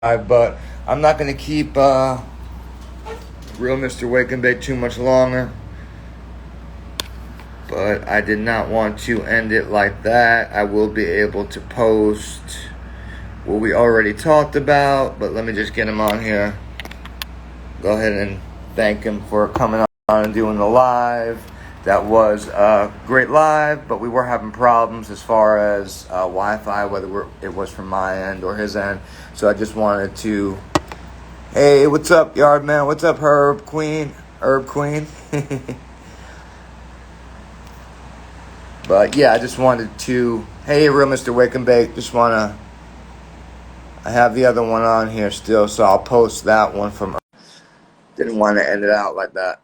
but I'm not going to keep Real Mr. Wake and Bake too much longer. But I did not want to end it like that. I will be able to post what we already talked about, but let me just get him on here. Go ahead and thank him for coming on and doing the live. That was a great live, but we were having problems as far as Wi-Fi, whether it was from my end or his end. So I just wanted to, hey, what's up, Yard Man? What's up, Herb Queen? Herb Queen. But yeah, I just wanted to, hey, Real Mr. Wake and Bake, just want to, I have the other one on here still, so I'll post that one from, didn't want to end it out like that.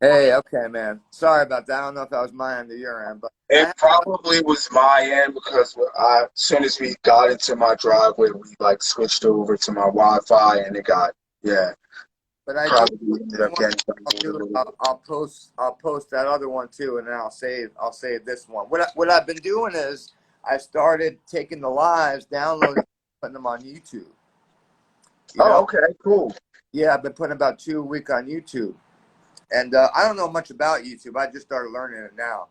Hey, okay, man. Sorry about that. I don't know if that was my end or your end, but It probably was my end because as soon as we got into my driveway, we like switched over to my Wi-Fi, and it got, yeah, but I do probably ended up one. getting I'll a do it. little. I'll post that other one too, and then I'll save this one. What I've been doing is I started taking the lives, downloading, putting them on YouTube. You Oh, know, okay, cool. yeah, I've been putting about 2 a week on YouTube. And I don't know much about YouTube. I just started learning it now.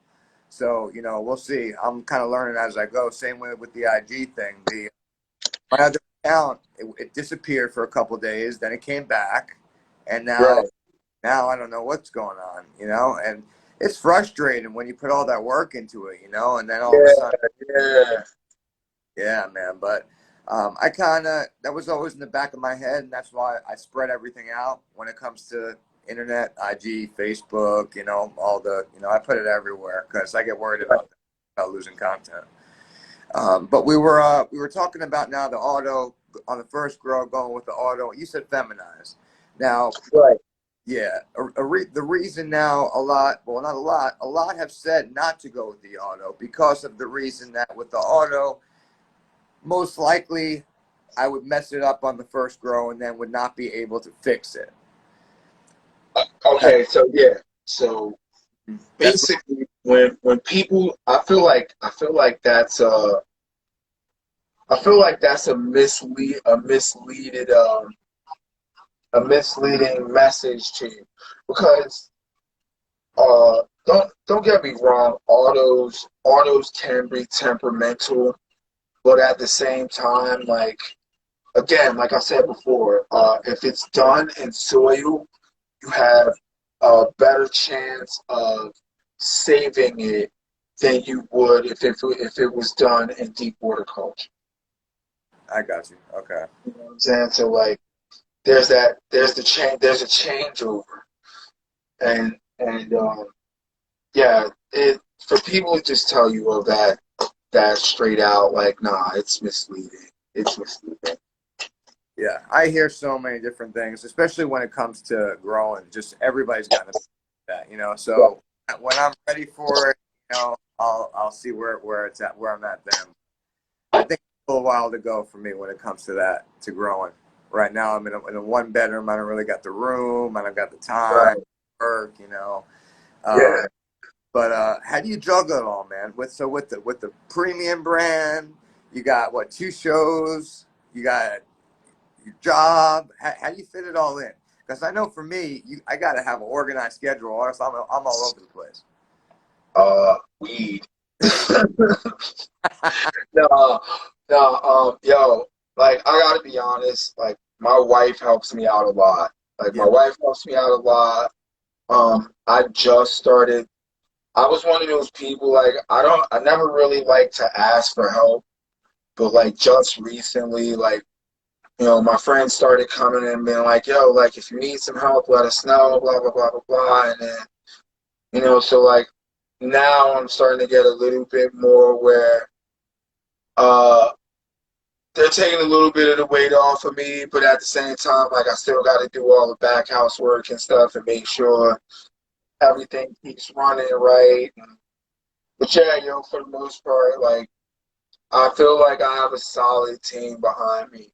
So, we'll see. I'm kind of learning as I go. Same way with the IG thing. My other account, it disappeared for a couple of days. Then it came back. And now, Right. now I don't know what's going on. And it's frustrating when you put all that work into it. And then all of a Yeah, sudden, yeah. yeah, man. But that was always in the back of my head. And that's why I spread everything out when it comes to internet, IG, Facebook, I put it everywhere because I get worried about losing content. But we were talking about now the auto on the first grow going with the auto. You said feminized. Now, Right. yeah, the reason now a lot have said not to go with the auto because of the reason that with the auto, most likely I would mess it up on the first grow and then would not be able to fix it. Okay, so yeah, so That's basically, when people, I feel like that's a misleading message to you because don't get me wrong, autos can be temperamental, but at the same time, like again, like I said before, if it's done in soil, you have a better chance of saving it than you would if it was done in deep water culture. I got you. Okay. You know what I'm saying? So like there's a changeover, and yeah, it for people to just tell you of that straight out, like, nah, it's misleading. It's misleading. Yeah, I hear so many different things, especially when it comes to growing. Just everybody's gotten that. Yeah. So when I'm ready for it, I'll see where it's at, where I'm at then. I think it's a little while to go for me when it comes to that, to growing. Right now, I'm in a one bedroom. I don't really got the room. I don't got the time, Right. work. Uh, Yeah. but how do you juggle it all, man? With the premium brand, you got what, 2 shows? You got your job. How do you fit it all in? Because I know for me, I got to have an organized schedule, or else I'm all over the place. Weed. No, no, yo, like I gotta be honest, like my wife helps me out a lot. Like my Yeah, wife helps me out a lot. I just started. I was one of those people like I never really like to ask for help, but like just recently, like my friends started coming and being like, yo, like if you need some help, let us know, blah blah blah blah blah, and then so like now I'm starting to get a little bit more where uh they're taking a little bit of the weight off of me, but at the same time, like I still got to do all the back housework and stuff and make sure everything keeps running right. But yeah, for the most part, like I feel like I have a solid team behind me.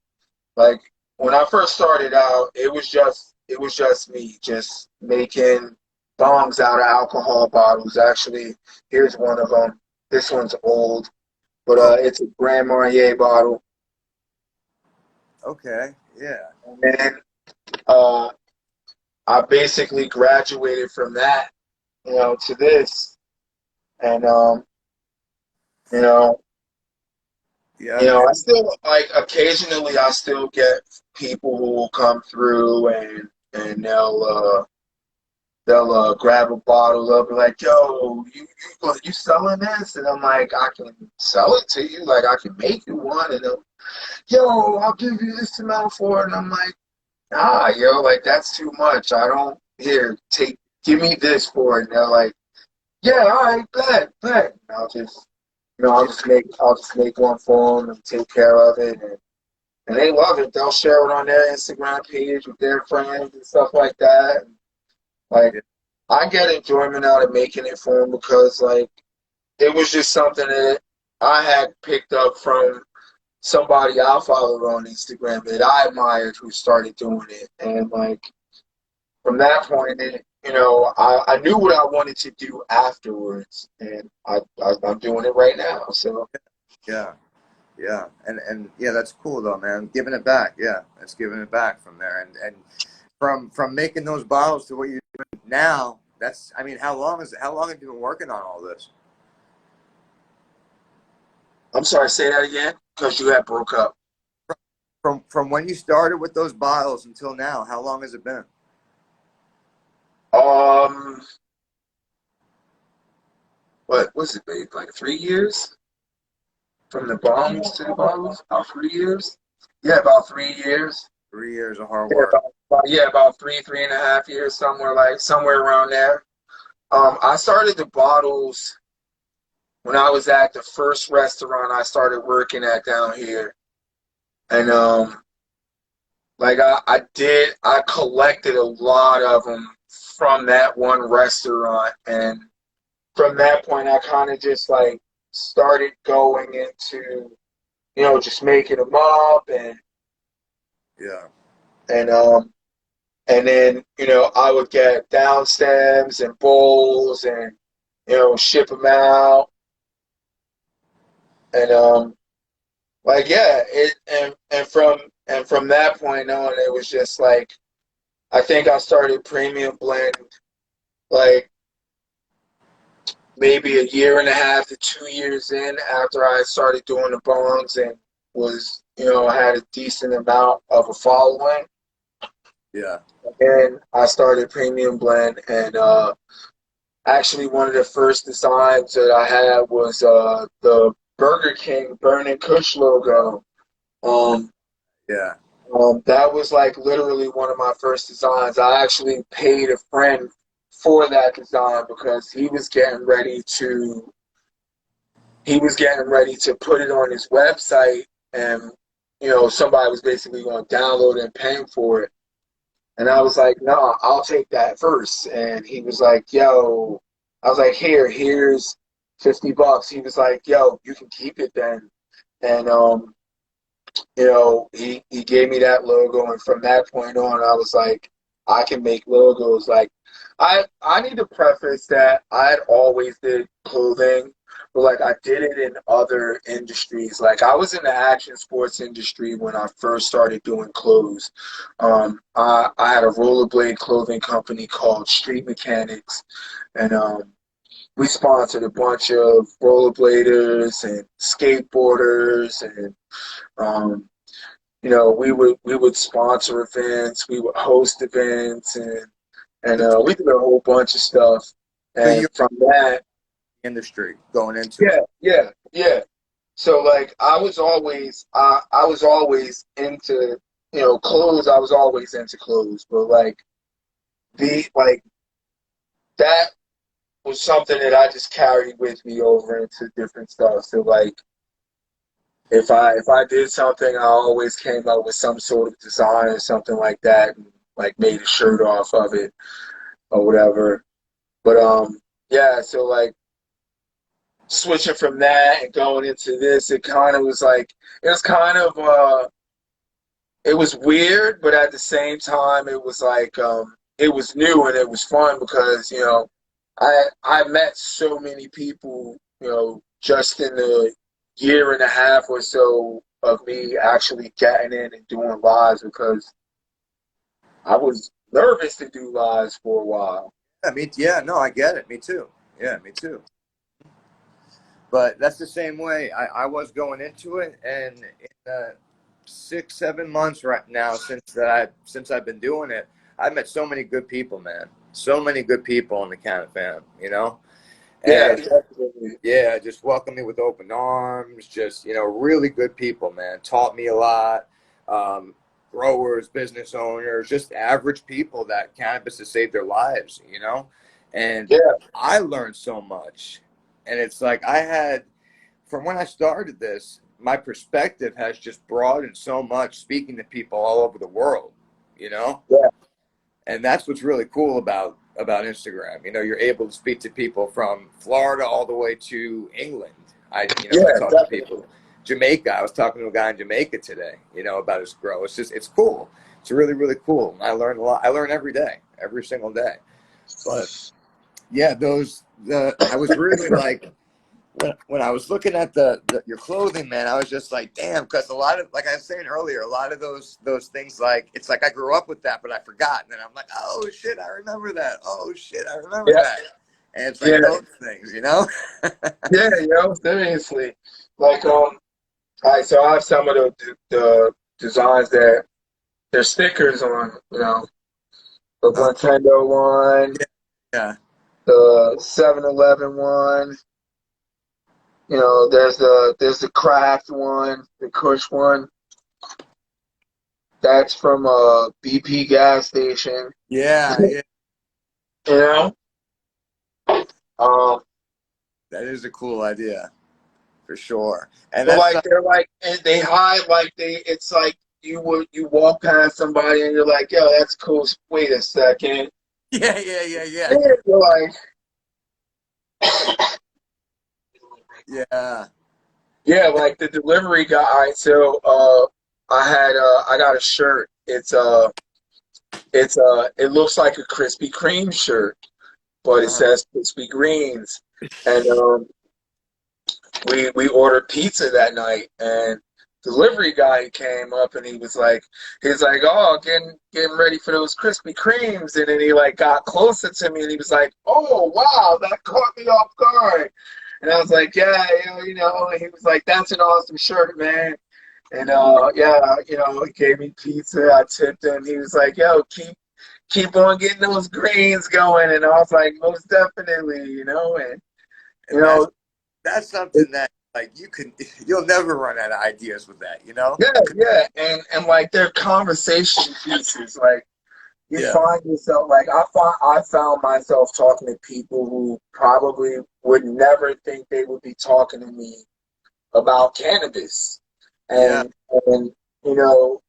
Like when I first started out, it was just it was just me, just making bongs out of alcohol bottles. Actually, here's one of them. This one's old, but Oh, it's a Grand Marnier bottle. okay. Yeah. And then uh, I basically graduated from that, to this, and you know, Yeah. I still like occasionally I still get people who will come through and they'll grab a bottle. They'll be like, "Yo, you selling this?" And I'm like, "I can sell it to you. Like I can make you one." And they'll, "Yo, I'll give you this amount for it." And I'm like, "Nah, yo, like that's too much. I don't here give me this for it." And they're like, "Yeah, all right, bet." And I'll just make one for them and take care of it, and they love it. They'll share it on their Instagram page with their friends and stuff like that. And, like Yeah. I get enjoyment out of making it for them because like it was just something that I had picked up from somebody I followed on Instagram that I admired who started doing it, and like from that point, I knew what I wanted to do afterwards, and I'm doing it right now. So Yeah. Yeah. And yeah, that's cool though, man. Giving it back. Yeah. That's giving it back from there. And from making those bottles to what you're doing now, that's, I mean, how long have you been working on all this? I'm sorry, say that again because you had broke up. From when you started with those bottles until now, how long has it been? Um, what was it, babe? Like 3 years from the bombs to the bottles? About 3 years? Yeah, about 3 years. 3 years of hard Yeah, work. about three and a half years, somewhere around there. I started the bottles when I was at the first restaurant I started working at down here, and I collected a lot of them from that one restaurant, and from that point, I kind of just like started going into, just making them up Yeah. and um and then I would get down stems and bowls and ship them out and like yeah it and from that point on it was just like I think I started premium blend like maybe a year and a half to 2 years in after I started doing the bongs and was had a decent amount of a following. Yeah. And I started premium blend and actually one of the first designs that I had was the Burger King Burning Kush logo. Um, Yeah. that was like literally one of my first designs. I actually paid a friend for that design because he was getting ready to put it on his website and somebody was basically going to download it and paying for it. And I was like, no, I'll take that first. And he was like, yo, I was like, here's $50. He was like, yo, you can keep it then. And he gave me that logo, and from that point on, I was like, I can make logos. Like, I need to preface that I had always did clothing, but like I did it in other industries. Like I was in the action sports industry when I first started doing clothes. I had a rollerblade clothing company called Street Mechanics, and we sponsored a bunch of rollerbladers and skateboarders and um, we would sponsor events, we would host events, and So, we did a whole bunch of stuff. so And you're from that, in the industry going into it. yeah. So like I was always into clothes. I was always into clothes, but like the like that was something that I just carried with me over into different stuff. So like if I did something, I always came up with some sort of design or something like that, and like made a shirt off of it or whatever. But yeah. So like switching from that and going into this, it kind of was like it was kind of it was weird, but at the same time, it was like it was new and it was fun because I met so many people just in the year and a half or so of me actually getting in and doing lives because I was nervous to do lives for a while. Yeah, no, I get it. Me too. Yeah, me too. But that's the same way I was going into it, and in 6, 7 months right now since I've been doing it, I've met so many good people, man. So many good people in the Canada fam, Yeah, and definitely. yeah, just welcomed me with open arms. Just really good people, man. Taught me a lot. Um, Growers, business owners, just average people that cannabis has saved their lives. And Yeah, I learned so much. And it's like from when I started this, my perspective has just broadened so much speaking to people all over the world, you know? yeah, And that's what's really cool about Instagram. You're able to speak to people from Florida all the way to England. I yeah, talk to definitely. people. Jamaica. I was talking to a guy in Jamaica today. About his grow. It's cool. It's really really cool. I learn a lot. I learn every day, every single day. But yeah, I was really like when I was looking at your clothing, man, I was just like, damn, because a lot of, like I was saying earlier, a lot of those things, like it's like I grew up with that, but I forgot, and then I'm like, oh shit, I remember that. Oh shit, I remember Yeah, that. And it's yeah, like those things. yeah, seriously. Like, all right, so I have some of the designs that there's stickers on, the Oh Nintendo one, yeah. the 7-Eleven one, there's the Kraft one, the Kush one. That's from a BP gas station. Yeah, yeah. You know? Um, That is a cool idea for sure. And but that's like they're like and they hide like it's like you walk past somebody and you're like, yo, that's cool. Wait a second. yeah, yeah, yeah, yeah. And you're like, Yeah. yeah, like the delivery guy. All right, so I got a shirt. It looks like a Krispy Kreme shirt, but it Uh-huh. says Krispy Greens. And we ordered pizza that night, and delivery guy came up and he's like, oh, getting ready for those Krispy Kremes, and then he like got closer to me and he was like, oh wow, that caught me off guard, and I was like, yeah, and he was like, that's an awesome shirt, man. And yeah, he gave me pizza. I tipped him. He was like, yo, keep on getting those greens going, and I was like, most definitely, and you And that's know. that's something that like you'll never run out of ideas with that. Yeah, yeah, and like their conversation pieces, like you Yeah. find yourself like I found myself talking to people who probably would never think they would be talking to me about cannabis, Yeah. and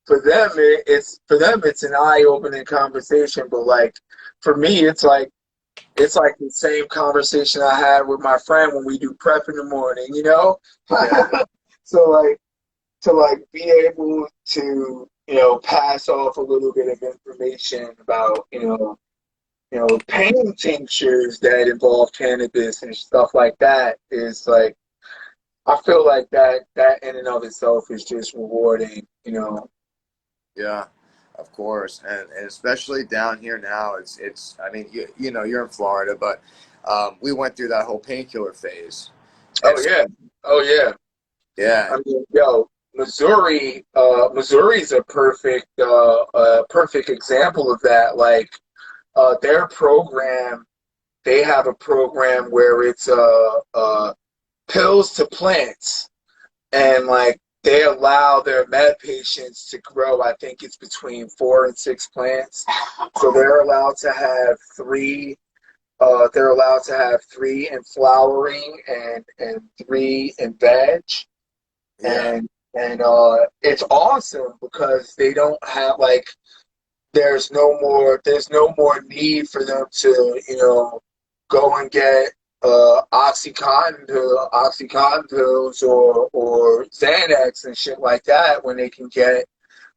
for them it's an eye opening conversation, but like for me it's like the same conversation I had with my friend when we do prep in the morning. Yeah. So like to like be able to pass off a little bit of information about pain tinctures that involve cannabis and stuff like that is like I feel like that in and of itself is just rewarding. Yeah, of course, and especially down here now, it's. I mean, you're in Florida, but we went through that whole painkiller phase, and Oh so yeah, oh yeah. yeah, I mean, yo, Missouri's a perfect example of that. Like their program, they have a program where it's pills to plants, and like they allow their med patients to grow. I think it's between 4 and 6 plants, so they're allowed to have three. They're allowed to have three in flowering and three in veg, yeah, and it's awesome because they don't have like there's no more need for them to go and get oxycontin pills or Xanax and shit like that when they can get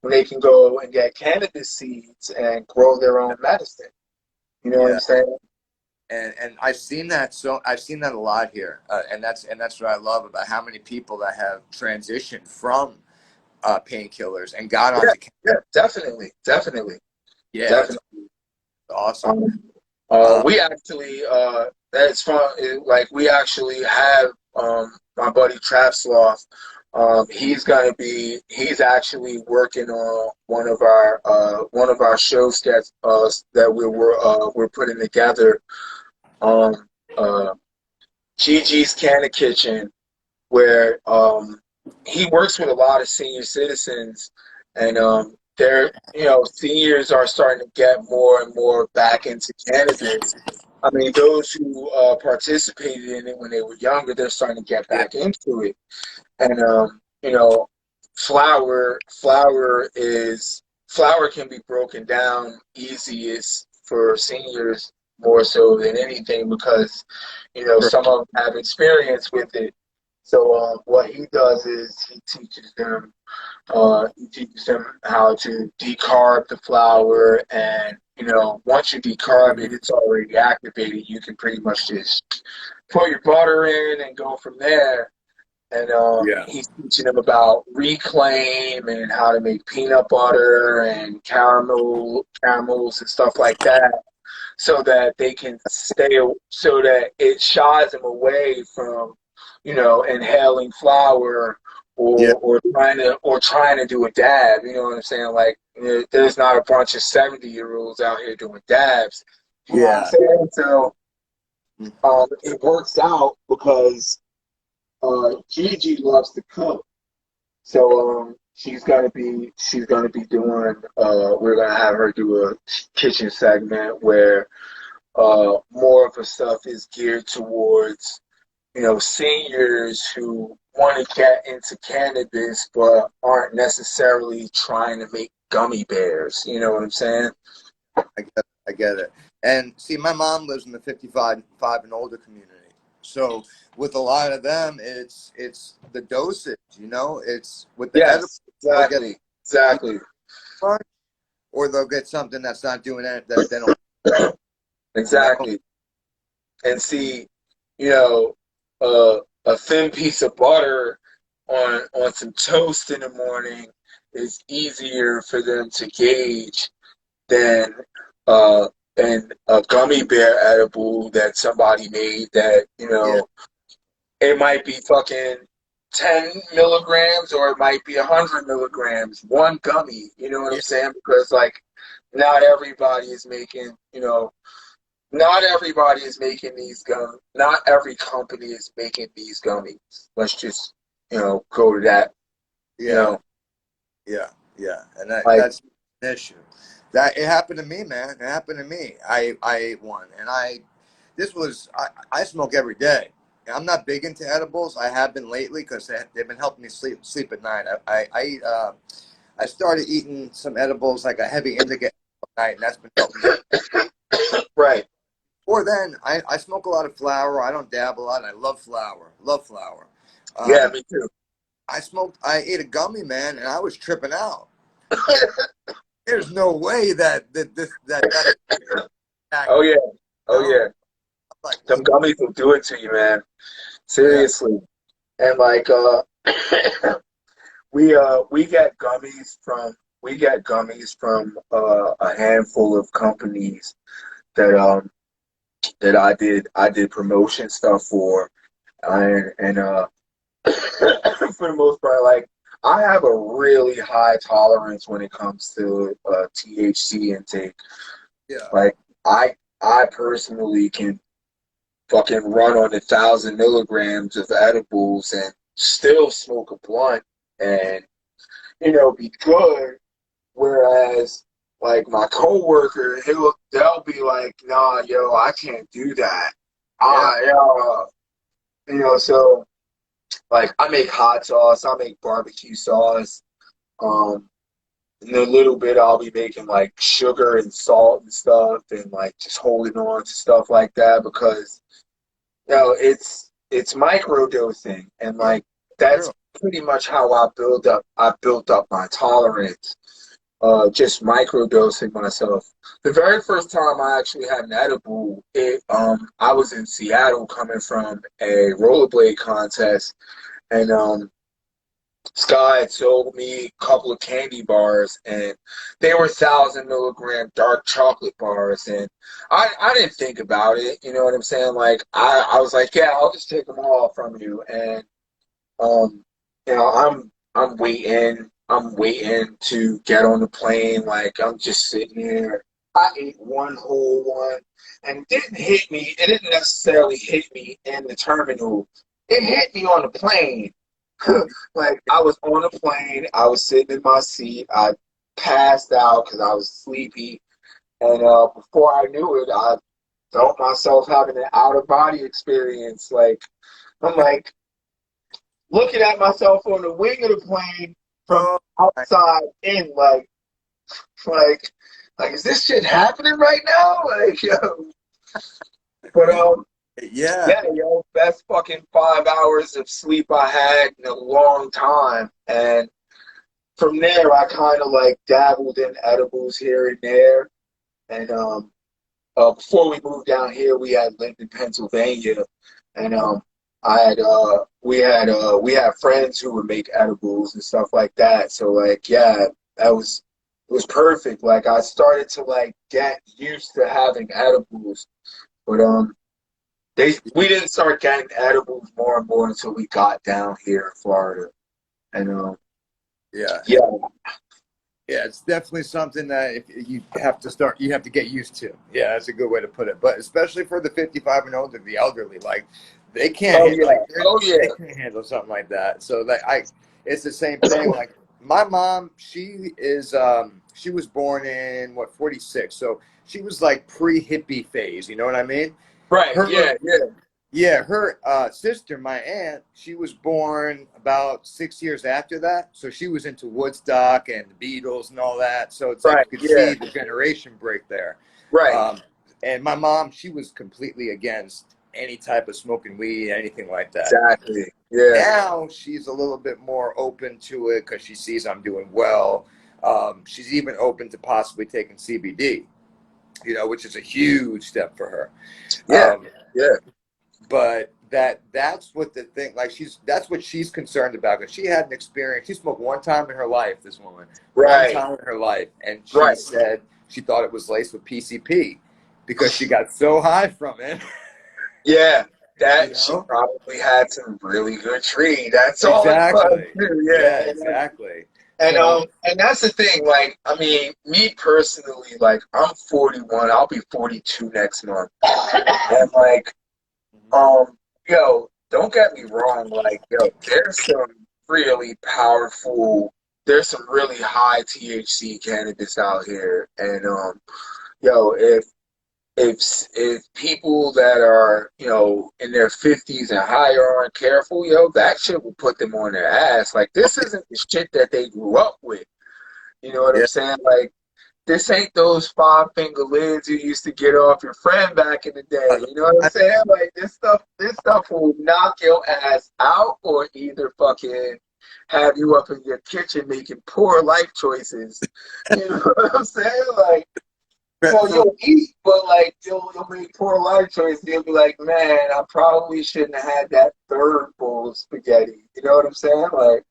when they can go and get cannabis seeds and grow their own medicine. You know what I'm Yeah. saying? And I've seen that, so I've seen that a lot here, and that's what I love about how many people that have transitioned from painkillers and got Yeah, onto yeah, definitely, definitely, yeah, it's definitely. awesome. Um, Uh, we actually, that's fun. Like we actually have my buddy Trav Sloth. He's actually working on one of our show sketches that we're putting together. Um, uh, Gigi's Canna Kitchen, where he works with a lot of senior citizens, and seniors are starting to get more and more back into cannabis. I mean, those who participated in it when they were younger, they're starting to get yeah, back into it. And flower can be broken down easiest for seniors more so than anything because some of them have experience with it. So what he does is he teaches them how to decarb the flour, and once you decarb it, it's already activated. You can pretty much just put your butter in and go from there. And yeah, he's teaching them about reclaim and how to make peanut butter and caramels and stuff like that, so that they can so that it shies them away from, inhaling flour yeah, or trying to do a dab. You know what I'm saying? Like, there's not a bunch of 70-year-olds out here doing dabs. You know what I'm yeah, saying? So it works out because Gigi loves to cook. So she's gonna be doing we're gonna have her do a kitchen segment where more of her stuff is geared towards seniors who want to get into cannabis but aren't necessarily trying to make gummy bears. You know what I'm saying? I get it. And see, my mom lives in the 55 and older community. So with a lot of them, it's the dosage. It's with the edible, Yes, they'll get exactly, exactly, punch, or they'll get something that's not doing it. That they don't. You know. exactly. And see, you know, a thin piece of butter on some toast in the morning is easier for them to gauge than uh than a gummy bear edible that somebody made that, Yeah. it might be fucking 10 milligrams or it might be 100 milligrams, one gummy. You know what I'm Yeah. saying? Because, like, not everybody is making, not everybody is making these gum. Not every company is making these gummies. Let's just, go to that. You Yeah. know, Yeah. Yeah. And like, that's an issue. That it happened to me, man. It happened to me. I ate one, and I smoke every day. I'm not big into edibles. I have been lately because they've been helping me sleep at night. I eat. I started eating some edibles, like a heavy indica at night, and that's been helping me. right? Or then I smoke a lot of flower. I don't dab a lot. I love flower. Love flower. Yeah, Um, me too. I ate a gummy, man, and I was tripping out. There's no way that Oh yeah, oh no. yeah. Like, Them gummies will do it to you, man. yeah, Seriously. And like, we get gummies from a handful of companies that I did promotion stuff for, and for the most part, like, I have a really high tolerance when it comes to THC intake. yeah, Like, I personally can fucking run on 1,000 milligrams of edibles and still smoke a blunt and be good. Whereas, like, my coworker, they'll be like, "Nah, yo, I can't do that." yeah, Yeah, so, like, I make hot sauce, I make barbecue sauce. Um, in a little bit, I'll be making like sugar and salt and stuff, and like just holding on to stuff like that because it's micro dosing, and yeah. like that's True. pretty much how I built up my tolerance. Just microdosing myself. The very first time I actually had an edible, I was in Seattle coming from a rollerblade contest, and Sky had sold me a couple of candy bars, and they were 1,000 milligram dark chocolate bars, and I didn't think about it. You know what I'm saying? Like I was like, yeah, I'll just take them all from you, and um, I'm waiting to get on the plane. Like I'm just sitting here. I ate one whole one, and it didn't hit me. It didn't necessarily hit me in the terminal. It hit me on the plane. Like I was on a plane. I was sitting in my seat. I passed out because I was sleepy, and before I knew it, I felt myself having an out of body experience. Like I'm like looking at myself on the wing of the plane from Oh, outside in, like, like, is this shit happening right now? Like, yo. But yeah. yeah, yo, best fucking 5 hours of sleep I had in a long time, and from there I kind of like dabbled in edibles here and there, and before we moved down here, we had lived in Pennsylvania, and I had we had friends who would make edibles and stuff like that. So like yeah, that was it was perfect. Like I started to like get used to having edibles, but they we didn't start getting edibles more and more until we got down here in Florida, and Yeah. yeah, Yeah, it's definitely something that if you have to start, you have to get used to. Yeah, that's a good way to put it. But especially for the 55 and older, the elderly, like they can't oh handle, yeah, like oh they yeah, can't handle something like that. So like it's the same thing. Like my mom, she was born in what 46, so she was like pre hippie phase. You know what I mean? right, Her yeah, yeah, Yeah, her sister, my aunt, she was born about 6 years after that. So she was into Woodstock and the Beatles and all that. So it's like right, you could yeah, see the generation break there. right, Um, and my mom, she was completely against any type of smoking weed, anything like that. exactly, yeah, Now she's a little bit more open to it because she sees I'm doing well. She's even open to possibly taking CBD, which is a huge step for her. yeah, Um, yeah, but that's what the thing like that's what she's concerned about because she had an experience. She smoked one time in her life, this woman, one right, time in her life, and she right. said she thought it was laced with PCP because she got so high from it. Yeah, you that she know probably had some really good tree. That's all it was, exactly. too. Yeah, Yeah, exactly. and So and that's the thing. Like, I mean, me personally, like, I'm 41. I'll be 42 next month, and like, um, yo, don't get me wrong. Like, yo, there's some really powerful. There's some really high THC cannabis out here, and yo, if people that are in their 50s and higher aren't careful, yo, that shit will put them on their ass. Like this isn't the shit that they grew up with. You know what I'm yeah, saying? Like this ain't those 5 finger lids you used to get off your friend back in the day. You know what I'm saying? Like this stuff will knock your ass out or either fucking have you up in your kitchen making poor life choices. You know what I'm saying? Like so for you'll eat, but like you'll make poor life choices. You'll be like, man, I probably shouldn't have had that third bowl of spaghetti. You know what I'm saying? Like,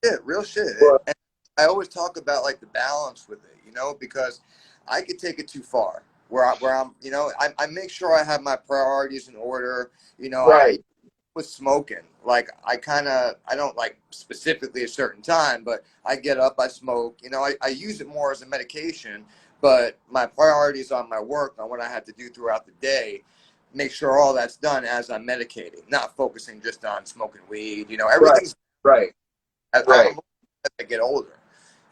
shit, real shit. but And I always talk about like the balance with it, because I could take it too far. Where I'm, I make sure I have my priorities in order. I right, with smoking. Like I don't like specifically a certain time, but I get up, I smoke. I use it more as a medication, but my priorities on my work, on what I have to do throughout the day, make sure all that's done as I'm medicating, not focusing just on smoking weed. right, Everything's right, I'm right. as I get older.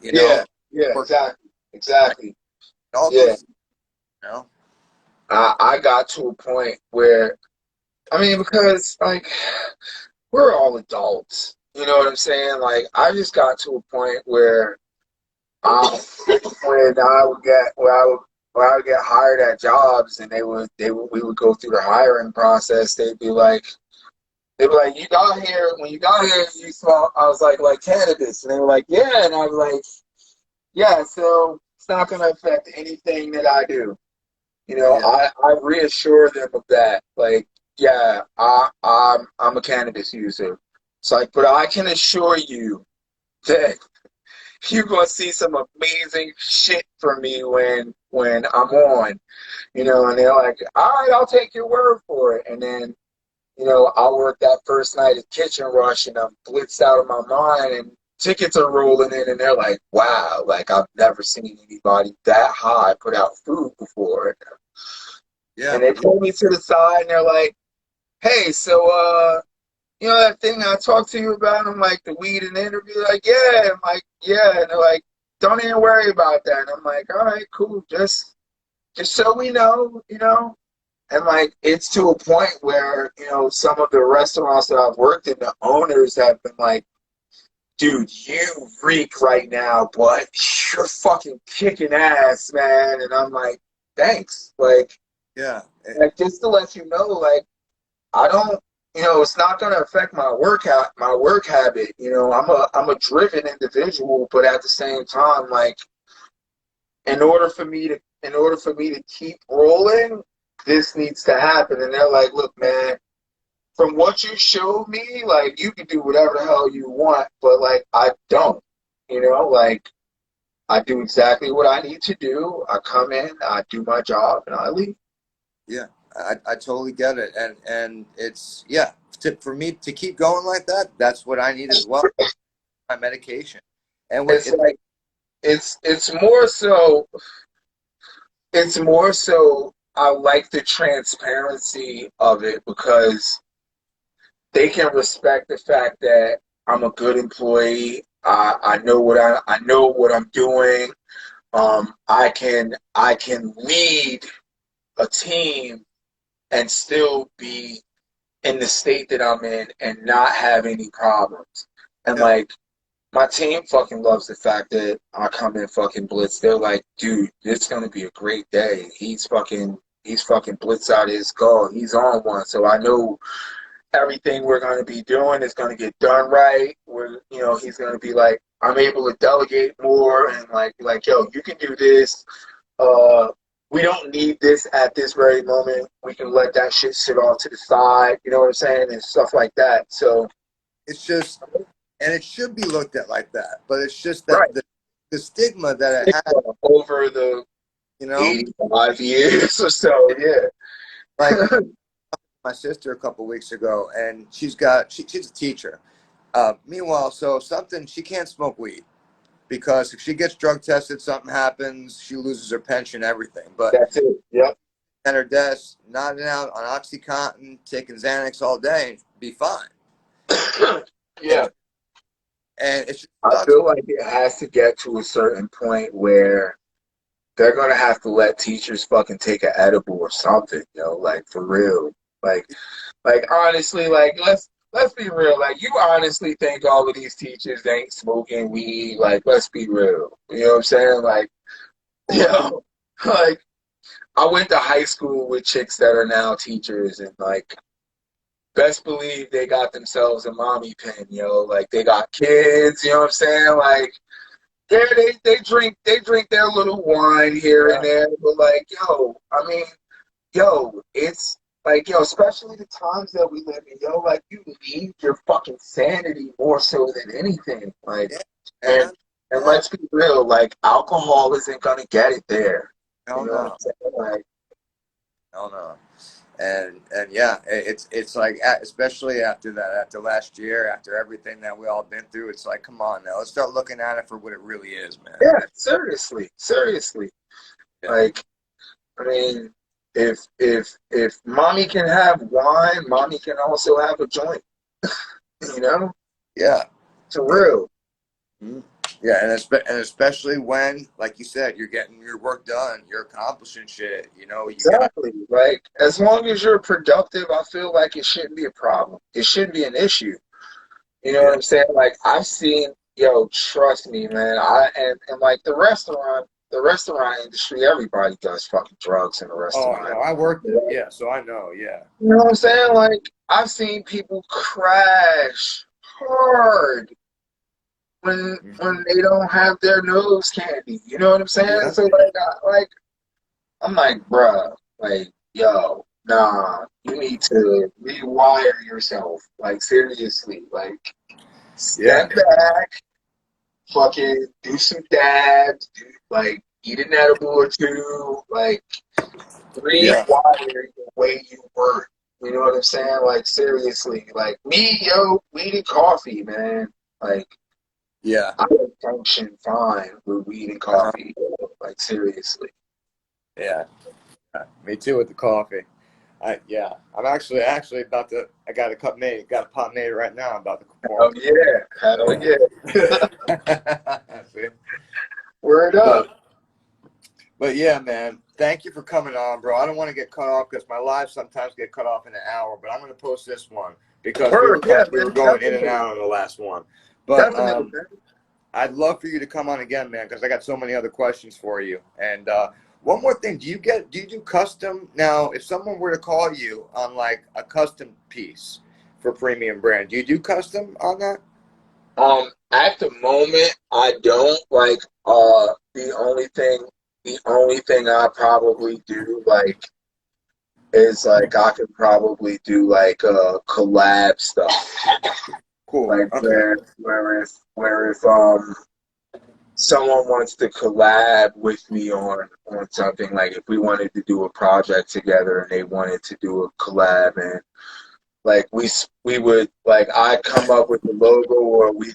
Yeah, yeah, Work exactly, like exactly. all Yeah, those. You know, I got to a point where I mean, because like we're all adults. You know what I'm saying? Like I just got to a point where Um, when I would get where I would get hired at jobs, and we would go through the hiring process. They'd be like, They were like, you got here, when you got here, you smell, I was like cannabis. And they were like, yeah. And I was like, yeah, so it's not going to affect anything that I do. You know, Yeah, I reassure them of that. Like, yeah, I'm a cannabis user. It's like, but I can assure you that you're gonna see some amazing shit from me when I'm on. You know, and they're like, all right, I'll take your word for it. And then, you know, I work that first night at Kitchen Rush and I'm blitzed out of my mind and tickets are rolling in and they're like, wow, like I've never seen anybody that high put out food before. yeah, And they yeah, pull me to the side and they're like, hey, so you know that thing I talked to you about? I'm like, the weed in the interview? Like, yeah. I'm like, yeah. And they're like, don't even worry about that. And I'm like, all right, cool. Just so we know, you know. And like, it's to a point where, you know, some of the restaurants that I've worked in, the owners have been like, dude, you reek right now, but you're fucking kicking ass, man. And I'm like, thanks. yeah. Like just to let you know, like, I don't, you know, it's not going to affect my work habit. You know, I'm a driven individual, but at the same time, like, in order for me to keep rolling, this needs to happen. And they're like, look, man, from what you showed me, like, you can do whatever the hell you want, but like, I don't. You know, like, I do exactly what I need to do. I come in, I do my job, and I leave. Yeah, I totally get it, and it's yeah. For me to keep going like that, that's what I need as well. My medication, and what It's like it's more so I like the transparency of it because they can respect the fact that I'm a good employee. I know what I'm doing. I can lead a team and still be in the state that I'm in and not have any problems. And yeah, like my team fucking loves the fact that I come in fucking blitz. They're like, dude, it's gonna be a great day. He's fucking blitz out of his skull. He's on one. So I know everything we're gonna be doing is gonna get done right. We're you know, he's gonna be like, I'm able to delegate more and like, yo, you can do this. Uh we don't need this at this very moment. We can let that shit sit off to the side, you know what I'm saying? And stuff like that. So it's just, and it should be looked at like that, but it's just right. that the stigma that it has, Over the you know, 85 years or so, like yeah. my sister a couple weeks ago, and she's a teacher. Meanwhile, so something she can't smoke weed because if she gets drug tested, something happens, she loses her pension, everything. But That's it. Yep. at her desk, nodding out on OxyContin, taking Xanax all day, be fine. You Yeah. know, and it just I sucks. feel like it has to get to a certain point where they're gonna have to let teachers fucking take an edible or something, you know, like for real. Like like honestly, like let's be real. Like you honestly think all of these teachers ain't smoking weed? Like let's be real. You know what I'm saying? Like, you know, like I went to high school with chicks that are now teachers and like best believe they got themselves a mommy pen, yo. Like they got kids, you know what I'm saying? Like yeah, they drink their little wine here and Yeah. there, but like, yo, I mean, yo, it's like, yo, especially the times that we live in, yo, like you need your fucking sanity more so than anything. Like Yeah. And and that's and that. let's be real, like alcohol isn't gonna get it there. You Hell know what I'm no. saying? Like Hell no. And yeah, it's like especially after that, after last year, after everything that we all been through, it's like, come on now, let's start looking at it for what it really is, man. yeah, seriously, seriously. Yeah. Like I mean, if mommy can have wine, mommy can also have a joint. You know, Yeah. for Yeah. real. Mhm. Yeah, and especially when, like you said, you're getting your work done, you're accomplishing shit. You know, you got Exactly. Like as long as you're productive, I feel like it shouldn't be a problem. It shouldn't be an issue. You know what yeah. I'm saying? Like I've seen, yo, trust me, man. And like the restaurant industry, everybody does fucking drugs in the Oh restaurant. no, I worked it. Yeah, so I know. Yeah. You know what I'm saying? Like I've seen people crash hard when they don't have their nose candy. You know what I'm saying? Yeah. So I'm like, bruh, like, yo, nah, you need to rewire yourself. Like, seriously, like, Yeah. step back, fucking do some dabs, like, eat an edible or two, like, Yeah. rewire the way you work. You know what I'm saying? Like, seriously, like, me, yo, weed and coffee, man. Like, Yeah. I can function fine with weed and Uh-huh. coffee. Like, seriously. Yeah. Me too with the coffee. I'm actually about to. I got a cup made. Got a pot made right now. I'm about to pour Oh, up. yeah. Hell Yeah. yeah. See? Word up. But yeah, man. Thank you for coming on, bro. I don't want to get cut off because my lives sometimes get cut off in an hour. But I'm going to post this one because Word, yeah, we man. were going in and Definitely. out on the last one. But Definitely, man. I'd love for you to come on again, man, because I got so many other questions for you. And one more thing, do you do custom now? If someone were to call you on like a custom piece for premium brand, do you do custom on that? At the moment, I don't like. The only thing I probably do like is like I could probably do like collab stuff, Cool. like Okay. where if someone wants to collab with me on something, like if we wanted to do a project together and they wanted to do a collab, and like we would like I come up with the logo, or we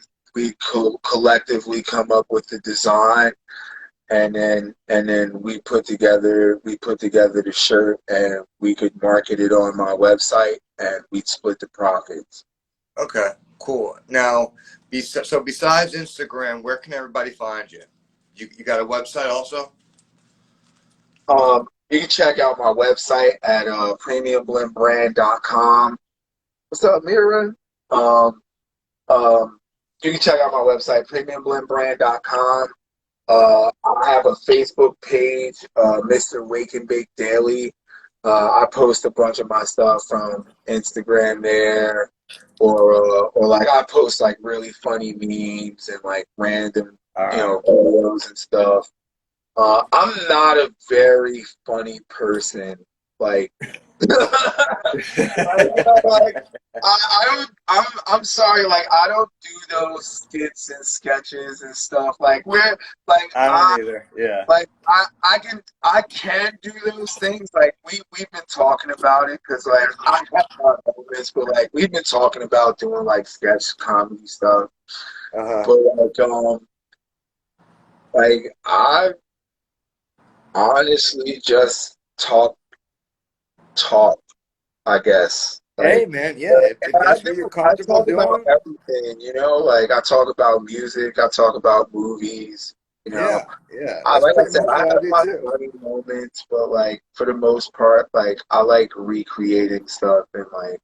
collectively come up with the design, and then we put together the shirt, and we could market it on my website, and we'd split the profits. Okay. Cool. Now, so besides Instagram, where can everybody find you? You got a website also? You can check out my website at premiumblendbrand.com. What's up, Mira? Um, um, you can check out my website, premiumblendbrand.com. I have a Facebook page, Mr. Wake and Bake Daily. I post a bunch of my stuff from Instagram there, or like I post like really funny memes and like random, All right. videos and stuff. I'm not a very funny person. Like, like I don't. I'm sorry. Like, I don't do those skits and sketches and stuff. Like, where like I don't either. Yeah. I can do those things. Like, we've been talking about it because like I have my moments, but like we've been talking about doing like sketch comedy stuff. Uh-huh. But like I honestly just talk, I guess. Hey, Like, man. Yeah. If that's what you're I comfortable talk about doing. everything, like I talk about music, I talk about movies, you know. Yeah, yeah, I that's like I pretty said, much I what I have do my too. funny moments, but like for the most part, like I like recreating stuff and like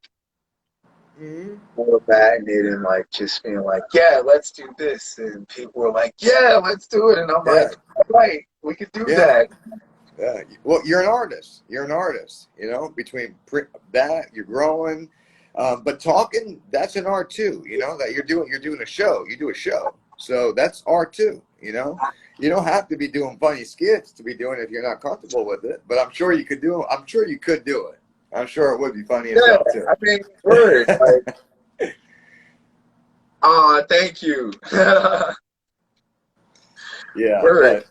Hmm. formatting it and like just being like, yeah, let's do this, and people are like, yeah, let's do it, and I'm Yeah, like, all right, we could do yeah, that. yeah. Well, you're an artist. You're an artist. Between that, you're growing, but talking, that's an art too. That you're doing a show. You do a show, so that's art too. You don't have to be doing funny skits to be doing it if you're not comfortable with it. But I'm sure you could do. I'm sure you could do it. I'm sure it would be funny as Yeah, hell too. I mean, word, like, thank you. Yeah, Word. but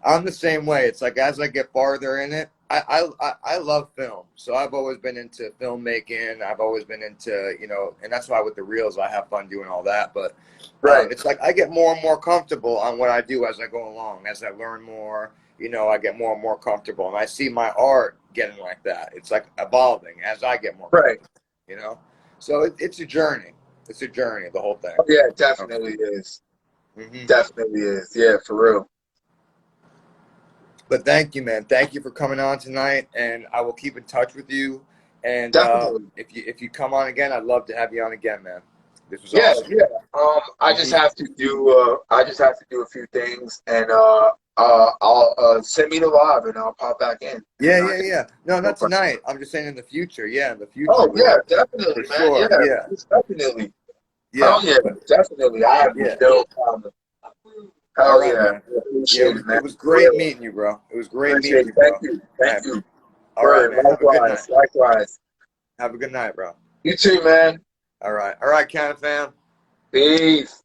I'm the same way. It's like as I get farther in it, I love film. So I've always been into filmmaking. I've always been into, and that's why with the reels I have fun doing all that. But Right. it's like I get more and more comfortable on what I do as I go along. As I learn more, I get more and more comfortable, and I see my art getting like that. It's like evolving as I get more Right. comfortable. You know, so it's a journey. It's a journey, the whole thing. Oh, yeah, it definitely is. Hmm. Definitely is. Yeah, for real. But thank you, man. Thank you for coming on tonight, and I will keep in touch with you. And Definitely. if you come on again, I'd love to have you on again, man. This was Yeah, awesome. yeah. I just Hmm. have to do I just have to do a few things, and I'll send me the live and I'll pop back in Yeah, and I yeah, can yeah. No, go not from tonight. I'm just saying in the future. Yeah, in the future, Oh yeah, we'll definitely, for man. Yeah, sure. Yeah, most definitely. yeah, Hell yeah, definitely. I have yeah. no problem. All Hell right, yeah. man. I Yeah, appreciate it, man. it was For great real. meeting you, bro. It was great meeting Appreciate you, it. Thank bro. you. I, Thank you. all right, Word. man. Have a good night. Likewise. Likewise. Have a good night, bro. You too, man. All right, Canna fam. Peace.